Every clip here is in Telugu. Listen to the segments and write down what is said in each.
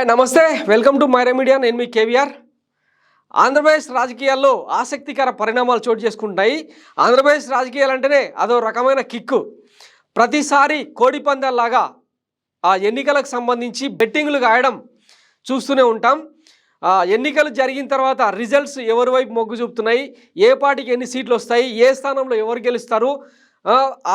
హాయ్ నమస్తే, వెల్కమ్ టు మైరా మీడియా. నేను మీ కేవీఆర్. ఆంధ్రప్రదేశ్ రాజకీయాల్లో ఆసక్తికర పరిణామాలు చోటు చేసుకుంటాయి. ఆంధ్రప్రదేశ్ రాజకీయాలు అంటేనే అదో రకమైన కిక్కు. ప్రతిసారి కోడి పందాల్లాగా ఆ ఎన్నికలకు సంబంధించి బెట్టింగ్లు కాయడం చూస్తూనే ఉంటాం. ఎన్నికలు జరిగిన తర్వాత రిజల్ట్స్ ఎవరి వైపు మొగ్గు చూపుతున్నాయి, ఏ పార్టీకి ఎన్ని సీట్లు వస్తాయి, ఏ స్థానంలో ఎవరు గెలుస్తారు,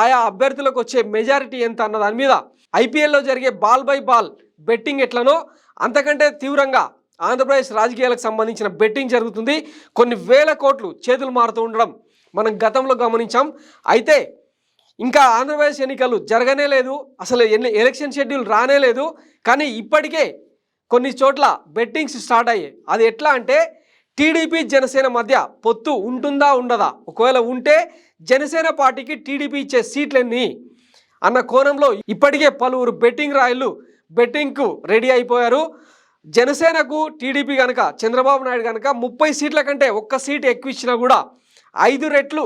ఆయా అభ్యర్థులకు వచ్చే మెజారిటీ ఎంత అన్న దాని మీద ఐపీఎల్లో జరిగే బాల్ బై బాల్ బెట్టింగ్ ఎట్లనో అంతకంటే తీవ్రంగా ఆంధ్రప్రదేశ్ రాజకీయాలకు సంబంధించిన బెట్టింగ్ జరుగుతుంది. కొన్ని వేల కోట్లు చేతులు మారుతూ ఉండడం మనం గతంలో గమనించాం. అయితే ఇంకా ఆంధ్రప్రదేశ్ ఎన్నికలు జరగనే లేదు, అసలు ఎలక్షన్ షెడ్యూల్ రానే లేదు. కానీ ఇప్పటికే కొన్ని చోట్ల బెట్టింగ్స్ స్టార్ట్ అయ్యాయి. అది ఎట్లా అంటే టీడీపీ జనసేన మధ్య పొత్తు ఉంటుందా ఉండదా, ఒకవేళ ఉంటే జనసేన పార్టీకి టీడీపీ ఇచ్చే సీట్లన్నీ అన్న కోణంలో ఇప్పటికే పలువురు బెట్టింగ్ రాయలు బెట్టింగ్కు రెడీ అయిపోయారు. జనసేనకు టీడీపీ కనుక చంద్రబాబు నాయుడు కనుక 30 సీట్ల కంటే ఒక్క సీట్ ఎక్కువ ఇచ్చినా కూడా 5 రెట్లు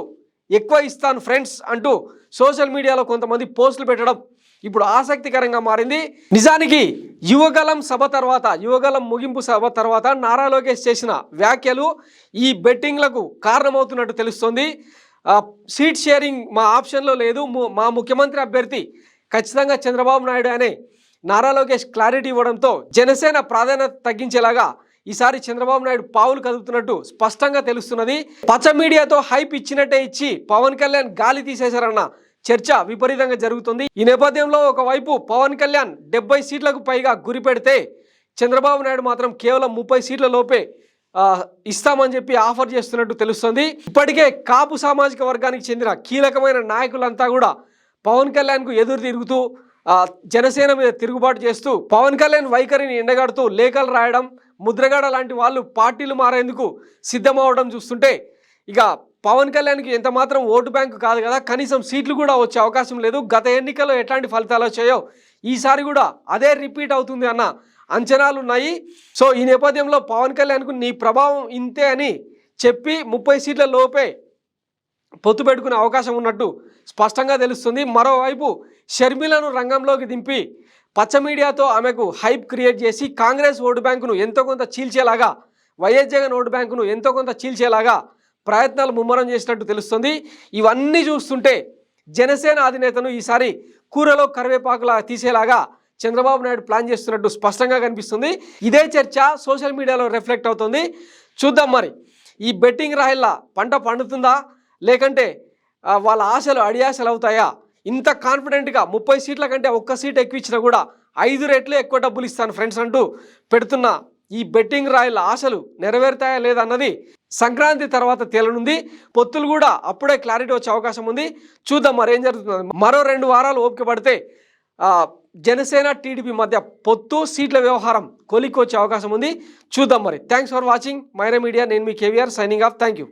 ఎక్కువ ఇస్తాను ఫ్రెండ్స్ అంటూ సోషల్ మీడియాలో కొంతమంది పోస్టులు పెట్టడం ఇప్పుడు ఆసక్తికరంగా మారింది. నిజానికి యువగలం సభ తర్వాత, యువగలం ముగింపు సభ తర్వాత నారా లోకేష్ చేసిన వ్యాఖ్యలు ఈ బెట్టింగ్లకు కారణమవుతున్నట్టు తెలుస్తోంది. సీట్ షేరింగ్ మా ఆప్షన్లో లేదు, మా ముఖ్యమంత్రి అభ్యర్థి ఖచ్చితంగా చంద్రబాబు నాయుడు అనే నారా లోకేష్ క్లారిటీ ఇవ్వడంతో జనసేన ప్రాధాన్యత తగ్గించేలాగా ఈసారి చంద్రబాబు నాయుడు పావులు కదుపుతున్నట్టు స్పష్టంగా తెలుస్తున్నది. పచ్చ మీడియాతో హైప్ ఇచ్చినట్టే ఇచ్చి పవన్ కళ్యాణ్ గాలి తీసేశారన్న చర్చ విపరీతంగా జరుగుతుంది. ఈ నేపథ్యంలో ఒకవైపు పవన్ కళ్యాణ్ 70 సీట్లకు పైగా గురి పెడితే చంద్రబాబు నాయుడు మాత్రం కేవలం 30 సీట్ల లోపే ఇస్తామని చెప్పి ఆఫర్ చేస్తున్నట్టు తెలుస్తుంది. ఇప్పటికే కాపు సామాజిక వర్గానికి చెందిన కీలకమైన నాయకులంతా కూడా పవన్ కళ్యాణ్కు ఎదురు తిరుగుతూ జనసేన మీద తిరుగుబాటు చేస్తూ పవన్ కళ్యాణ్ వైఖరిని ఎండగడుతూ లేఖలు రాయడం, ముద్రగడ లాంటి వాళ్ళు పార్టీలు మారేందుకు సిద్ధమవడం చూస్తుంటే ఇక పవన్ కళ్యాణ్కి ఎంత మాత్రం ఓటు బ్యాంకు కాదు కదా, కనీసం సీట్లు కూడా వచ్చే అవకాశం లేదు. గత ఎన్నికల్లో ఎట్లాంటి ఫలితాలు వచ్చాయో ఈసారి కూడా అదే రిపీట్ అవుతుంది అన్న అంచనాలు ఉన్నాయి. సో ఈ నేపథ్యంలో పవన్ కళ్యాణ్కు నీ ప్రభావం ఇంతే అని చెప్పి 30 సీట్ల లోపే పొత్తు పెట్టుకునే అవకాశం ఉన్నట్టు స్పష్టంగా తెలుస్తుంది. మరోవైపు షర్మిలను రంగంలోకి దింపి పచ్చ మీడియాతో ఆమెకు హైప్ క్రియేట్ చేసి కాంగ్రెస్ ఓటు బ్యాంకును ఎంతో కొంత చీల్చేలాగా, వైఎస్ జగన్ ఓటు బ్యాంకును ఎంతో కొంత చీల్చేలాగా ప్రయత్నాలు ముమ్మరం చేసినట్టు తెలుస్తుంది. ఇవన్నీ చూస్తుంటే జనసేన అధినేతను ఈసారి కూరలో కరివేపాకులా తీసేలాగా చంద్రబాబు నాయుడు ప్లాన్ చేస్తున్నట్టు స్పష్టంగా కనిపిస్తుంది. ఇదే చర్చ సోషల్ మీడియాలో రిఫ్లెక్ట్ అవుతుంది. చూద్దాం మరి ఈ బెట్టింగ్ రాయిల్లా పంట పండుతుందా, లేకంటే వాళ్ళ ఆశలు అడియాశలు అవుతాయా? ఇంత కాన్ఫిడెంట్గా 30 సీట్ల కంటే ఒక్క సీట్ ఎక్కువ ఇచ్చినా కూడా 5 రెట్లు ఎక్కువ డబ్బులు ఇస్తాను ఫ్రెండ్స్ అంటూ పెడుతున్న ఈ బెట్టింగ్ రాయిల ఆశలు నెరవేరుతాయా లేదన్నది సంక్రాంతి తర్వాత తేలనుంది. పొత్తులు కూడా అప్పుడే క్లారిటీ వచ్చే అవకాశం ఉంది. చూద్దాం మరి ఏం జరుగుతుంది. మరో 2 వారాలు ఓపిక పడితే జనసేన టీడీపీ మధ్య పొత్తు సీట్ల వ్యవహారం కొలిక్కి వచ్చే అవకాశం ఉంది. చూద్దాం మరి. Thanks for watching Myra Media. నేను మీ KVR signing off. Thank you.